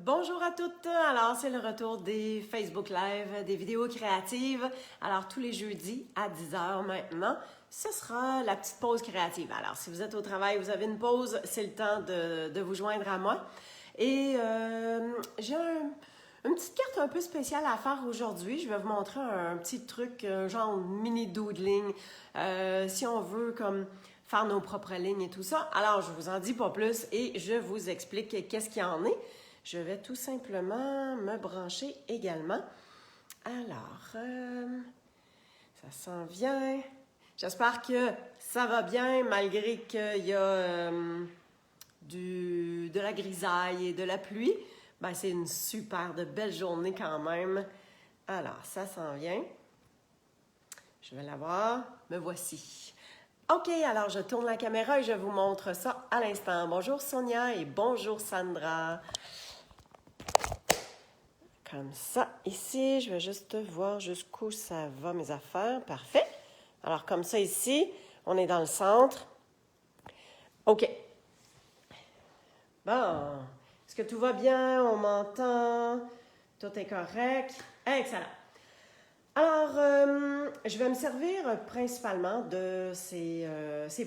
Bonjour à toutes! Alors, c'est le retour des Facebook Live, des vidéos créatives. Alors, tous les jeudis à 10 h maintenant, ce sera la petite pause créative. Alors, si vous êtes au travail, vous avez une pause, c'est le temps de vous joindre à moi. Et j'ai une petite carte un peu spéciale à faire aujourd'hui. Je vais vous montrer un petit truc, genre mini doodling, si on veut comme faire nos propres lignes et tout ça. Alors, je vous en dis pas plus et je vous explique qu'est-ce qu'il y en est. Je vais tout simplement me brancher également. Alors, ça s'en vient. J'espère que ça va bien malgré qu'il y a de la grisaille et de la pluie. Ben, c'est une super de belle journée quand même. Alors, ça s'en vient. Je vais la voir. Me voici. OK, alors je tourne la caméra et je vous montre ça à l'instant. Bonjour Sonia et bonjour Sandra. Comme ça, ici, je vais juste voir jusqu'où ça va, mes affaires. Parfait. Alors, comme ça, ici, on est dans le centre. OK. Bon. Est-ce que tout va bien? On m'entend? Tout est correct? Excellent. Alors, je vais me servir principalement de ces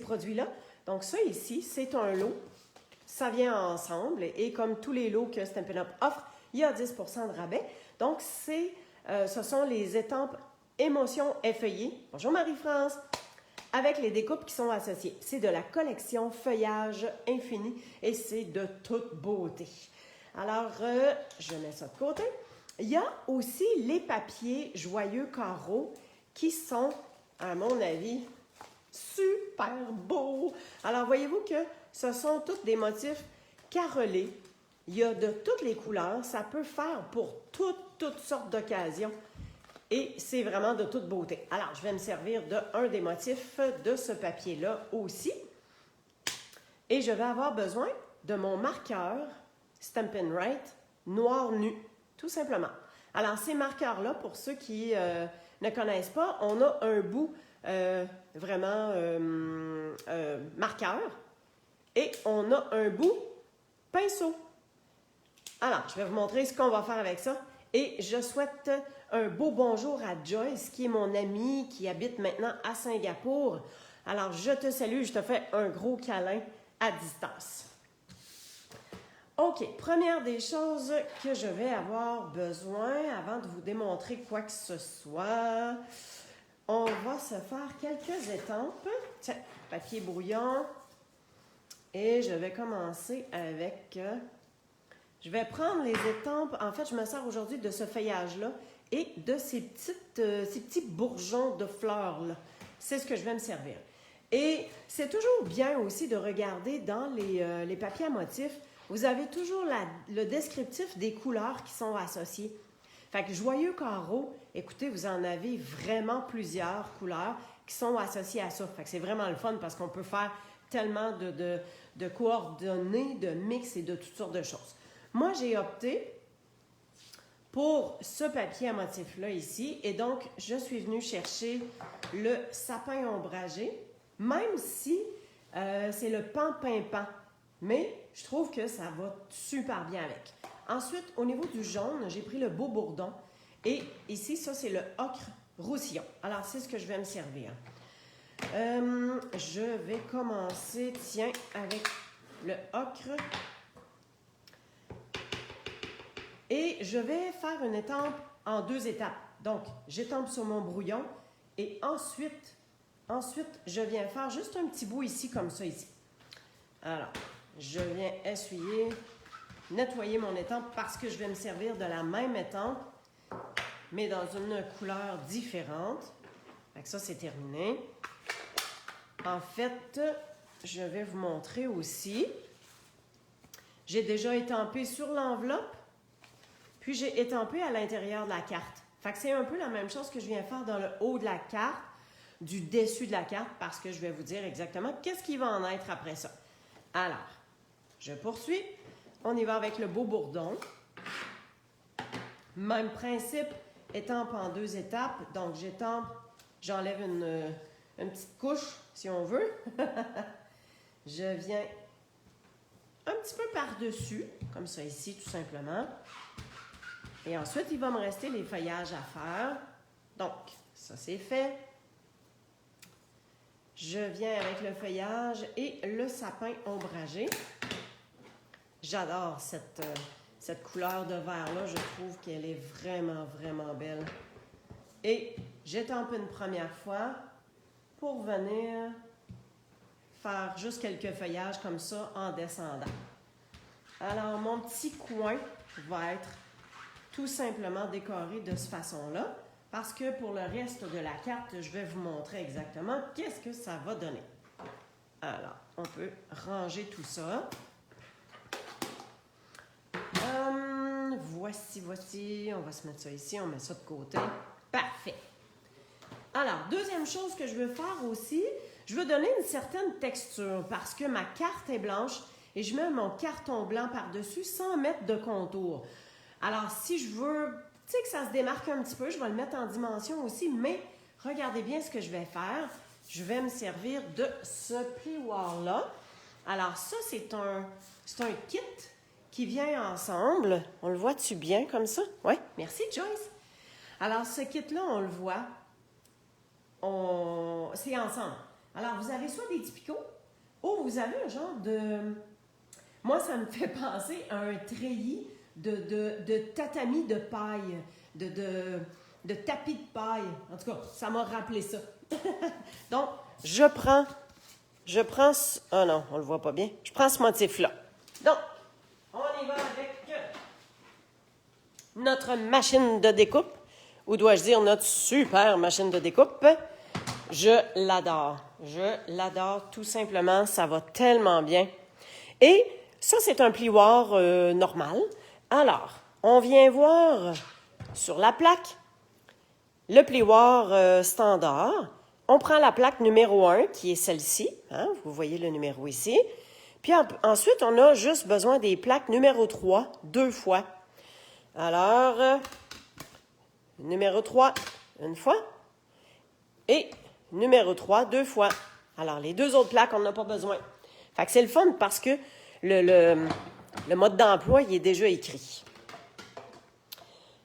produits-là. Donc, ça ici, c'est un lot. Ça vient ensemble. Et comme tous les lots que Stampin' Up offre, il y a 10 % de rabais. Donc, ce sont les étampes émotions effeuillées. Bonjour Marie-France! Avec les découpes qui sont associées. C'est de la collection Feuillage Infini et c'est de toute beauté. Alors, je mets ça de côté. Il y a aussi les papiers joyeux carreaux qui sont, à mon avis, super beaux. Alors, voyez-vous que ce sont tous des motifs carrelés. Il y a de toutes les couleurs. Ça peut faire pour toutes sortes d'occasions. Et c'est vraiment de toute beauté. Alors, je vais me servir d'un des motifs de ce papier-là aussi. Et je vais avoir besoin de mon marqueur Stampin' Write noir nu, tout simplement. Alors, ces marqueurs-là, pour ceux qui ne connaissent pas, on a un bout vraiment marqueur et on a un bout pinceau. Alors, je vais vous montrer ce qu'on va faire avec ça. Et je souhaite un beau bonjour à Joyce, qui est mon amie, qui habite maintenant à Singapour. Alors, je te salue, je te fais un gros câlin à distance. OK, première des choses que je vais avoir besoin avant de vous démontrer quoi que ce soit, on va se faire quelques étampes. Tiens, papier brouillon. Et je vais commencer avec... je vais prendre les étampes. En fait, je me sers aujourd'hui de ce feuillage-là et de ces petits bourgeons de fleurs-là. C'est ce que je vais me servir. Et c'est toujours bien aussi de regarder dans les papiers à motifs. Vous avez toujours le descriptif des couleurs qui sont associées. Fait que joyeux carreau, écoutez, vous en avez vraiment plusieurs couleurs qui sont associées à ça. Fait que c'est vraiment le fun parce qu'on peut faire tellement de coordonnées, de mix et de toutes sortes de choses. Moi, j'ai opté pour ce papier à motif-là ici. Et donc, je suis venue chercher le sapin ombragé, même si c'est le pan-pimpant. Mais je trouve que ça va super bien avec. Ensuite, au niveau du jaune, j'ai pris le beau bourdon. Et ici, ça, c'est le ocre roussillon. Alors, c'est ce que je vais me servir. Je vais commencer, tiens, avec le ocre. Et je vais faire une étampe en 2 étapes. Donc, j'étampe sur mon brouillon et ensuite, je viens faire juste un petit bout ici, comme ça, ici. Alors, je viens essuyer, nettoyer mon étampe parce que je vais me servir de la même étampe, mais dans une couleur différente. Donc ça, c'est terminé. En fait, je vais vous montrer aussi. J'ai déjà étampé sur l'enveloppe. Puis j'ai étampé à l'intérieur de la carte. Fait que c'est un peu la même chose que je viens faire dans le haut de la carte, du dessus de la carte, parce que je vais vous dire exactement qu'est-ce qui va en être après ça. Alors, je poursuis. On y va avec le beau bourdon. Même principe, étampe en 2 étapes. Donc j'étampe, j'enlève une petite couche, si on veut. Je viens un petit peu par-dessus, comme ça ici, tout simplement. Et ensuite, il va me rester les feuillages à faire. Donc, ça c'est fait. Je viens avec le feuillage et le sapin ombragé. J'adore cette couleur de vert-là. Je trouve qu'elle est vraiment, vraiment belle. Et j'étampe une première fois pour venir faire juste quelques feuillages comme ça en descendant. Alors, mon petit coin va être tout simplement décoré de cette façon-là, parce que pour le reste de la carte, je vais vous montrer exactement qu'est-ce que ça va donner. Alors, on peut ranger tout ça. Voici. On va se mettre ça ici, on met ça de côté. Parfait. Alors, deuxième chose que je veux faire aussi, je veux donner une certaine texture parce que ma carte est blanche et je mets mon carton blanc par-dessus sans mettre de contour. Alors, si je veux, que ça se démarque un petit peu, je vais le mettre en dimension aussi, mais regardez bien ce que je vais faire. Je vais me servir de ce plioir-là. Alors, ça, c'est un kit qui vient ensemble. On le voit-tu bien comme ça? Oui, merci Joyce. Alors, ce kit-là, on le voit. C'est ensemble. Alors, vous avez soit des petits picots ou vous avez un genre de... Moi, ça me fait penser à un treillis de tatami de paille, de tapis de paille. En tout cas, ça m'a rappelé ça. Donc, je prends... Ah non, on le voit pas bien. Je prends ce motif-là. Donc, on y va avec notre machine de découpe, ou dois-je dire notre super machine de découpe. Je l'adore. Je l'adore tout simplement. Ça va tellement bien. Et ça, c'est un plioir normal. Alors, on vient voir sur la plaque le plioir standard. On prend la plaque numéro 1, qui est celle-ci. Hein, vous voyez le numéro ici. Puis ensuite, on a juste besoin des plaques numéro 3, 2 fois. Alors, numéro 3, une fois. Et numéro 3, 2 fois. Alors, les 2 autres plaques, on n'en a pas besoin. Fait que c'est le fun parce que le mode d'emploi, il est déjà écrit.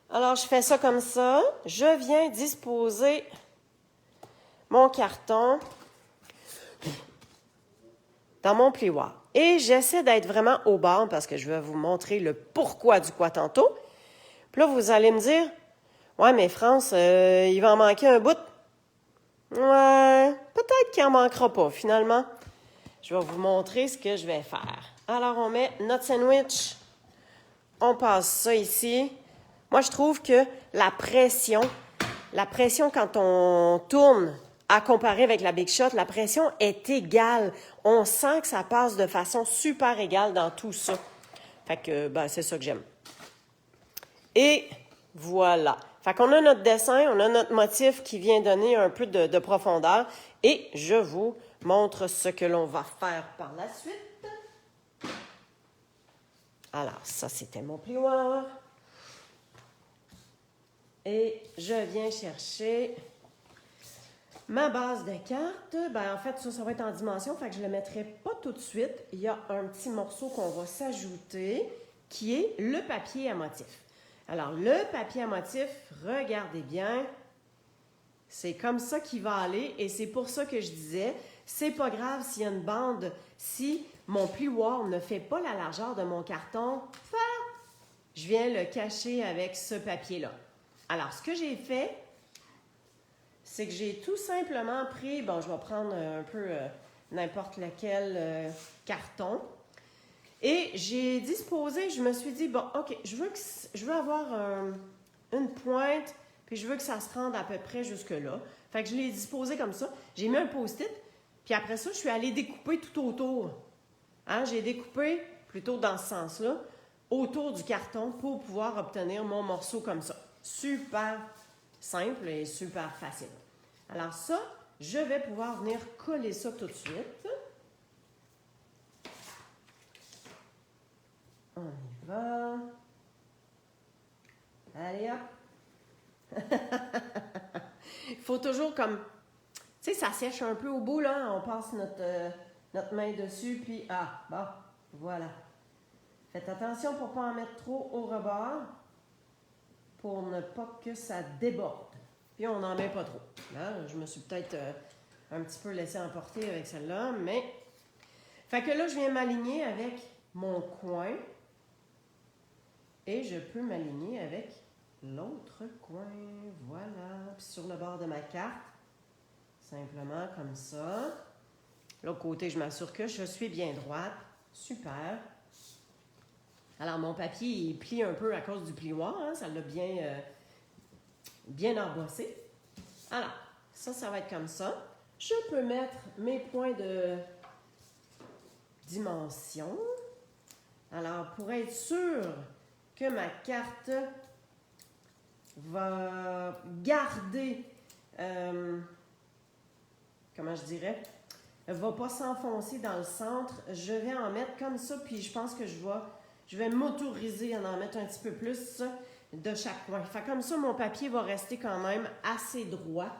Alors, je fais ça comme ça. Je viens disposer mon carton dans mon plioir. Et j'essaie d'être vraiment au bord parce que je vais vous montrer le pourquoi du quoi tantôt. Puis là, vous allez me dire, « Ouais, mais France, il va en manquer un bout. » Ouais, peut-être qu'il n'en manquera pas, finalement. Je vais vous montrer ce que je vais faire. Alors, on met notre sandwich. On passe ça ici. Moi, je trouve que la pression quand on tourne, à comparer avec la Big Shot, la pression est égale. On sent que ça passe de façon super égale dans tout ça. Fait que, c'est ça que j'aime. Et voilà. Fait qu'on a notre dessin, on a notre motif qui vient donner un peu de profondeur. Et je vous montre ce que l'on va faire par la suite. Alors, ça, c'était mon plioir. Et je viens chercher ma base de cartes. En fait, ça va être en dimension, fait que je ne le mettrai pas tout de suite. Il y a un petit morceau qu'on va s'ajouter, qui est le papier à motif. Alors, le papier à motif, regardez bien, c'est comme ça qu'il va aller, et c'est pour ça que je disais, c'est pas grave s'il y a une bande, si mon plioir ne fait pas la largeur de mon carton, je viens le cacher avec ce papier-là. Alors, ce que j'ai fait, c'est que j'ai tout simplement pris, je vais prendre un peu n'importe lequel carton, et j'ai disposé, je me suis dit, OK, je veux avoir une pointe, puis je veux que ça se rende à peu près jusque-là. Fait que je l'ai disposé comme ça. J'ai mis un post-it, puis après ça, je suis allée découper tout autour. Hein? J'ai découpé, plutôt dans ce sens-là, autour du carton pour pouvoir obtenir mon morceau comme ça. Super simple et super facile. Alors ça, je vais pouvoir venir coller ça tout de suite. On y va. Allez hop. Il faut toujours comme... Tu sais, ça sèche un peu au bout, là. On passe notre main dessus, puis... voilà. Faites attention pour ne pas en mettre trop au rebord, pour ne pas que ça déborde. Puis on n'en met pas trop. Là, je me suis peut-être un petit peu laissé emporter avec celle-là, mais... Fait que là, je viens m'aligner avec mon coin et je peux m'aligner avec l'autre coin. Voilà. Puis sur le bord de ma carte, simplement comme ça. L'autre côté, je m'assure que je suis bien droite. Super. Alors, mon papier, il plie un peu à cause du plioir. Hein? Ça l'a bien embossé. Alors, ça va être comme ça. Je peux mettre mes points de dimension. Alors, pour être sûr que ma carte va garder, comment je dirais, ne va pas s'enfoncer dans le centre, je vais en mettre comme ça, puis je pense que je vais m'autoriser à en mettre un petit peu plus de chaque coin. Fait comme ça, mon papier va rester quand même assez droit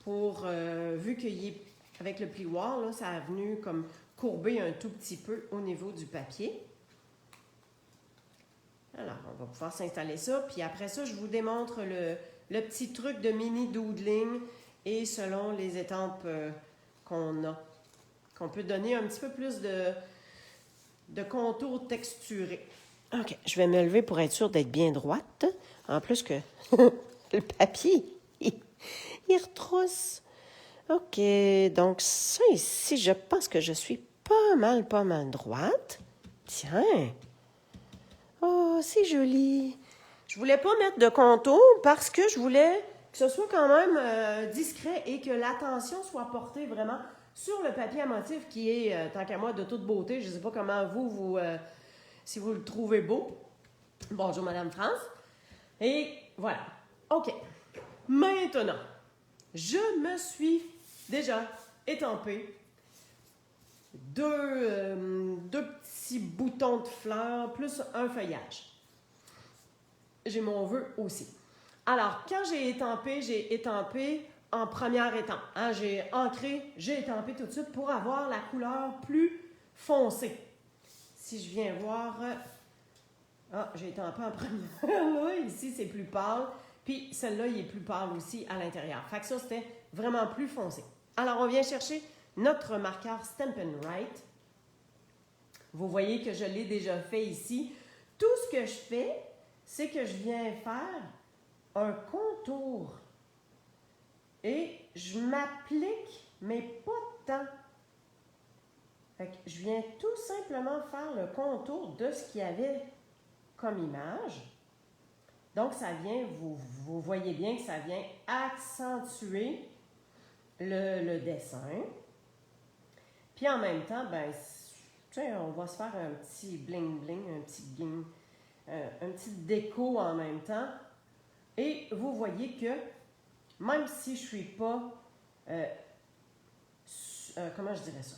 pour, vu qu'il est avec le plioir, là, ça a venu comme courber un tout petit peu au niveau du papier. Alors, on va pouvoir s'installer ça. Puis après ça, je vous démontre le petit truc de mini doodling et selon les étampes qu'on a, qu'on peut donner un petit peu plus de contours texturés. OK, je vais me lever pour être sûre d'être bien droite. En plus que le papier, il retrousse. OK, donc ça ici, je pense que je suis pas mal droite. Tiens. Oh, c'est joli. Je voulais pas mettre de contour parce que je voulais que ce soit quand même discret et que l'attention soit portée vraiment sur le papier à motif qui est, tant qu'à moi, de toute beauté. Je ne sais pas comment si vous le trouvez beau. Bonjour, Madame France. Et voilà. OK. Maintenant, je me suis déjà étampé deux petits boutons de fleurs plus un feuillage. J'ai mon vœu aussi. Alors, quand j'ai étampé en première étampe. Hein, j'ai ancré, j'ai étampé tout de suite pour avoir la couleur plus foncée. Si je viens voir... Ah, j'ai étampé en première. Là, ici, c'est plus pâle. Puis celle-là, il est plus pâle aussi à l'intérieur. Fait que ça, c'était vraiment plus foncé. Alors, on vient chercher notre marqueur Stampin' Write. Vous voyez que je l'ai déjà fait ici. Tout ce que je fais, c'est que je viens faire un contour. Et je m'applique, mais pas tant. Fait que je viens tout simplement faire le contour de ce qu'il y avait comme image. Donc, ça vient, vous voyez bien que ça vient accentuer le dessin. Puis en même temps, ben, on va se faire un petit bling-bling, un petit déco en même temps. Et vous voyez que même si je ne suis pas, comment je dirais ça?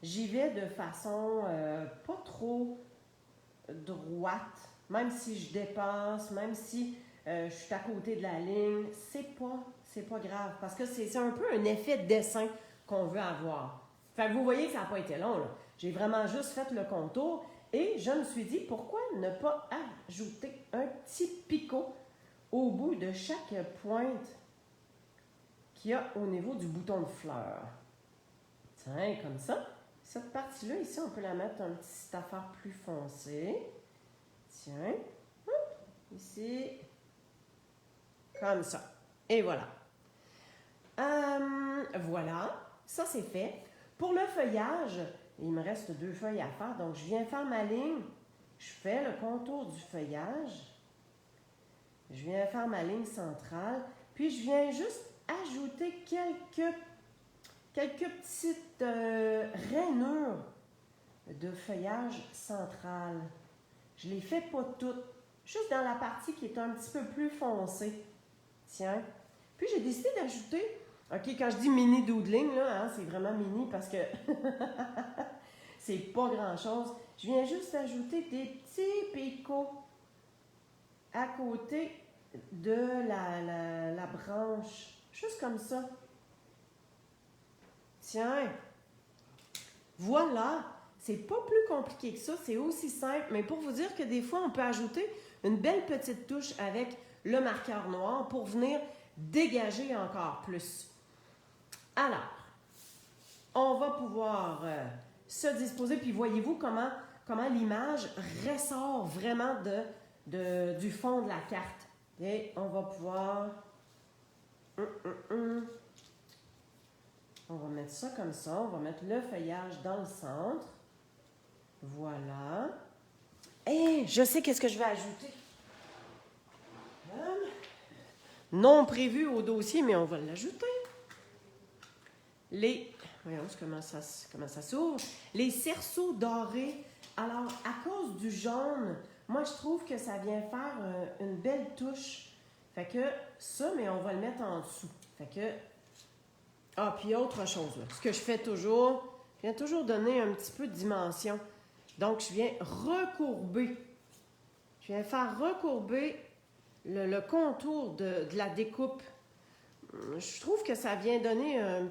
J'y vais de façon pas trop droite, même si je dépasse, même si je suis à côté de la ligne, c'est pas grave, parce que c'est un peu un effet de dessin qu'on veut avoir. Fait que vous voyez que ça n'a pas été long, là. J'ai vraiment juste fait le contour et je me suis dit, pourquoi ne pas ajouter un petit picot au bout de chaque pointe qu'il y a au niveau du bouton de fleur. Tiens, comme ça. Cette partie-là, ici, on peut la mettre un petit affaire plus foncée. Tiens. Ici. Comme ça. Et voilà. Voilà. Ça, c'est fait. Pour le feuillage, il me reste 2 feuilles à faire. Donc, je viens faire ma ligne. Je fais le contour du feuillage. Je viens faire ma ligne centrale. Puis, je viens juste ajouter quelques petites rainures de feuillage central. Je ne les fais pas toutes. Juste dans la partie qui est un petit peu plus foncée. Tiens. Puis, j'ai décidé d'ajouter... OK, quand je dis mini doodling, là, hein, c'est vraiment mini parce que c'est pas grand-chose. Je viens juste ajouter des petits picots à côté de la branche. Juste comme ça. Tiens. Voilà. C'est pas plus compliqué que ça, c'est aussi simple, mais pour vous dire que des fois, on peut ajouter une belle petite touche avec le marqueur noir pour venir dégager encore plus. Alors, on va pouvoir se disposer, puis voyez-vous comment l'image ressort vraiment du fond de la carte. Et on va pouvoir... On va mettre ça comme ça, on va mettre le feuillage dans le centre. Voilà. Et je sais qu'est-ce que je vais ajouter. Non prévu au dossier, mais on va l'ajouter. Voyons comment ça s'ouvre. Les cerceaux dorés. Alors, à cause du jaune, moi, je trouve que ça vient faire une belle touche. Fait que ça, mais on va le mettre en dessous. Fait que... Ah, puis autre chose, là. Ce que je fais toujours, je viens toujours donner un petit peu de dimension. Donc, je viens recourber. Je viens faire recourber le contour de la découpe. Je trouve que ça vient donner un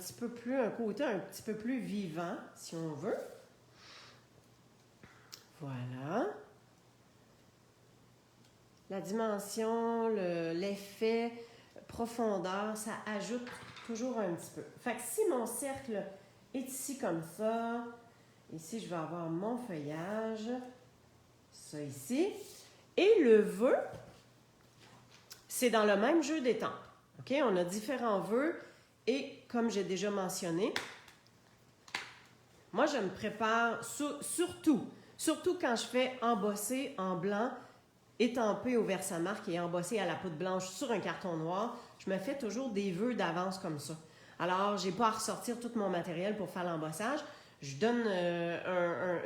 côté un petit peu plus vivant, si on veut. Voilà. La dimension, l'effet, profondeur, ça ajoute toujours un petit peu. Fait que si mon cercle est ici comme ça, ici je vais avoir mon feuillage, ça ici, et le vœu, c'est dans le même jeu d'étampes. OK? On a différents vœux et comme j'ai déjà mentionné, moi je me prépare surtout quand je fais embosser en blanc, étampé au Versamark et embossé à la poudre blanche sur un carton noir, je me fais toujours des vœux d'avance comme ça. Alors, je n'ai pas à ressortir tout mon matériel pour faire l'embossage. Je donne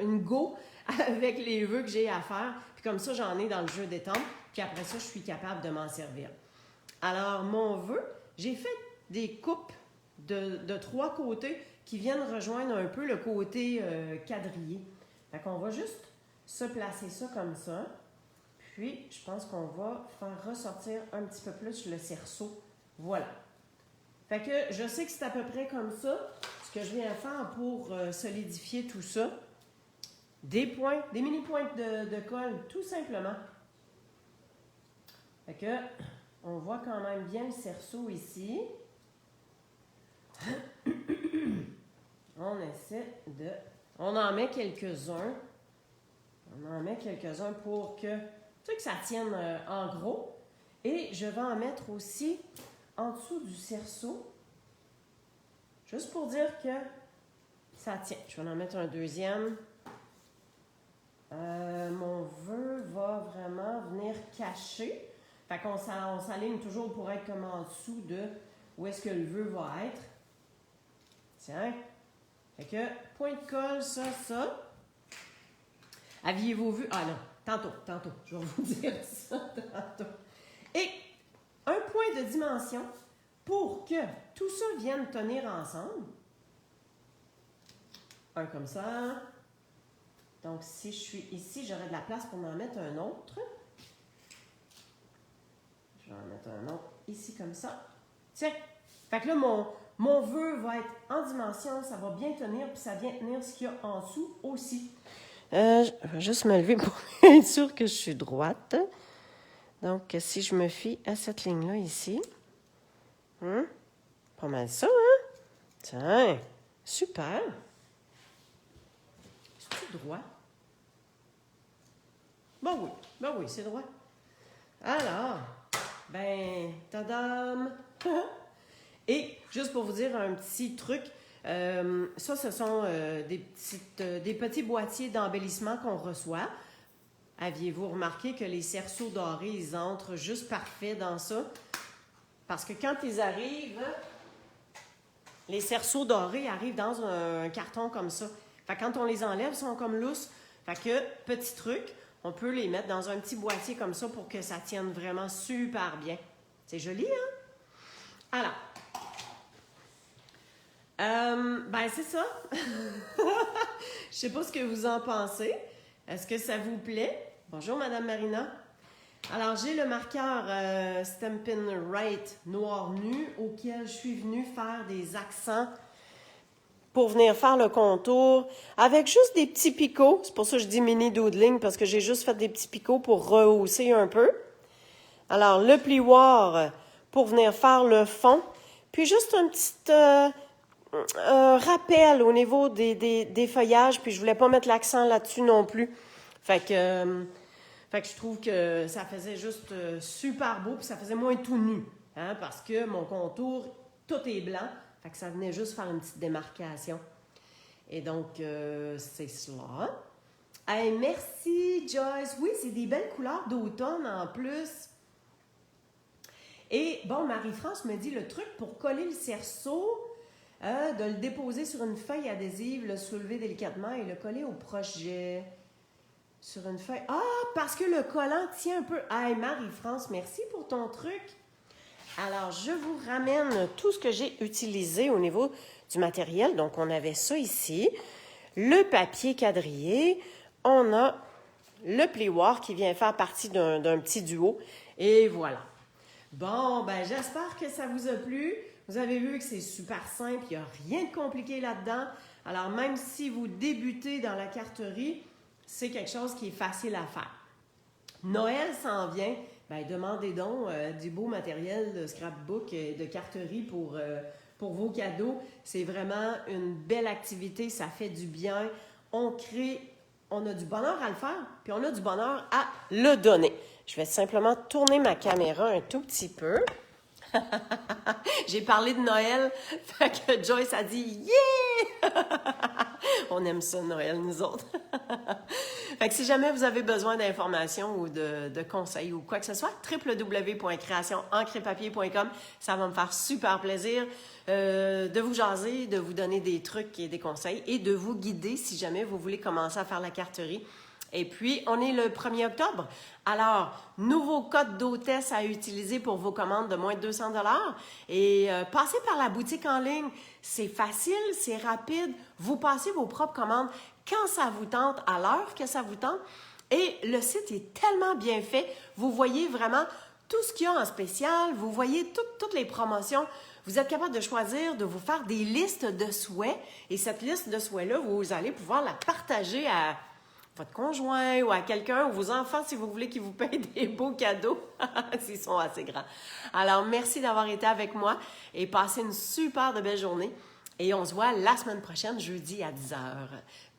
une go avec les vœux que j'ai à faire. Puis comme ça, j'en ai dans le jeu d'étampes. Puis après ça, je suis capable de m'en servir. Alors, mon vœu, j'ai fait des coupes de 3 côtés qui viennent rejoindre un peu le côté quadrillé. Fait qu'on va juste se placer ça comme ça. Puis, je pense qu'on va faire ressortir un petit peu plus le cerceau. Voilà. Fait que je sais que c'est à peu près comme ça. Ce que je viens faire pour solidifier tout ça. Des points, des mini-pointes de colle, tout simplement. Fait que, on voit quand même bien le cerceau ici. On essaie de... On en met quelques-uns. On en met quelques-uns pour que ça tienne en gros. Et je vais en mettre aussi en dessous du cerceau. Juste pour dire que ça tient. Je vais en mettre un deuxième. Mon vœu va vraiment venir cacher. Fait qu'on s'aligne toujours pour être comme en dessous de où est-ce que le vœu va être. Tiens. Fait que point de colle, ça. Aviez-vous vu? Ah non, tantôt. Je vais vous dire ça tantôt. Et un point de dimension pour que tout ça vienne tenir ensemble. Un comme ça. Donc, si je suis ici, j'aurai de la place pour en mettre un autre. Je vais en mettre un autre ici comme ça. Tiens, fait que là, mon vœu va être en dimension, ça va bien tenir, puis ça vient tenir ce qu'il y a en dessous aussi. Je vais juste me lever pour être sûr que je suis droite. Donc, si je me fie à cette ligne-là ici, pas mal ça, hein? Tiens, super. C'est droit? Ben oui, c'est droit. Alors, tadam! Et juste pour vous dire un petit truc, ça, ce sont des petits boîtiers d'embellissement qu'on reçoit. Aviez-vous remarqué que les cerceaux dorés, ils entrent juste parfait dans ça? Parce que quand ils arrivent, les cerceaux dorés arrivent dans un carton comme ça. Fait que quand on les enlève, ils sont comme lousses. Fait que, petit truc, on peut les mettre dans un petit boîtier comme ça pour que ça tienne vraiment super bien. C'est joli, hein? Alors, c'est ça. Je sais pas ce que vous en pensez. Est-ce que ça vous plaît? Bonjour, Madame Marina. Alors, j'ai le marqueur Stampin' Right noir nu auquel je suis venue faire des accents pour venir faire le contour avec juste des petits picots. C'est pour ça que je dis mini doodling, parce que j'ai juste fait des petits picots pour rehausser un peu. Alors, le plioir pour venir faire le fond. Puis juste un petit rappel au niveau des feuillages. Puis je voulais pas mettre l'accent là-dessus non plus. Fait que je trouve que ça faisait juste super beau. Puis ça faisait moins tout nu. Hein, parce que mon contour, tout est blanc. Fait que ça venait juste faire une petite démarcation. Et donc, c'est cela. Hey, merci, Joyce. Oui, c'est des belles couleurs d'automne en plus. Et bon, Marie-France me dit le truc pour coller le cerceau, de le déposer sur une feuille adhésive, le soulever délicatement et le coller au projet. Sur une feuille. Ah, parce que le collant tient un peu. Hey, Marie-France, merci pour ton truc. Alors, je vous ramène tout ce que j'ai utilisé au niveau du matériel. Donc, on avait ça ici, le papier quadrillé, on a le plioir qui vient faire partie d'un petit duo. Et voilà. Bon, ben j'espère que ça vous a plu. Vous avez vu que c'est super simple, il n'y a rien de compliqué là-dedans. Alors, même si vous débutez dans la carterie, c'est quelque chose qui est facile à faire. Noël s'en vient. Ben, demandez donc du beau matériel de scrapbook et de carterie pour vos cadeaux. C'est vraiment une belle activité, ça fait du bien. On a du bonheur à le faire, puis on a du bonheur à le donner. Je vais simplement tourner ma caméra un tout petit peu. J'ai parlé de Noël, fait que Joyce a dit « Yeah! » On aime ça, Noël, nous autres. Fait que si jamais vous avez besoin d'informations ou de conseils ou quoi que ce soit, www.créationencrepapier.com, ça va me faire super plaisir de vous jaser, de vous donner des trucs et des conseils et de vous guider si jamais vous voulez commencer à faire la carterie. Et puis, on est le 1er octobre. Alors, nouveau code d'hôtesse à utiliser pour vos commandes de moins de 200 $. Et passez par la boutique en ligne. C'est facile, c'est rapide. Vous passez vos propres commandes quand ça vous tente, à l'heure que ça vous tente. Et le site est tellement bien fait. Vous voyez vraiment tout ce qu'il y a en spécial. Vous voyez toutes les promotions. Vous êtes capable de choisir, de vous faire des listes de souhaits. Et cette liste de souhaits-là, vous allez pouvoir la partager à votre conjoint ou à quelqu'un, ou vos enfants, si vous voulez qu'ils vous payent des beaux cadeaux, s'ils sont assez grands. Alors, merci d'avoir été avec moi et passez une super de belle journée. Et on se voit la semaine prochaine, jeudi à 10h.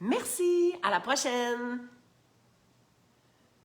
Merci, à la prochaine!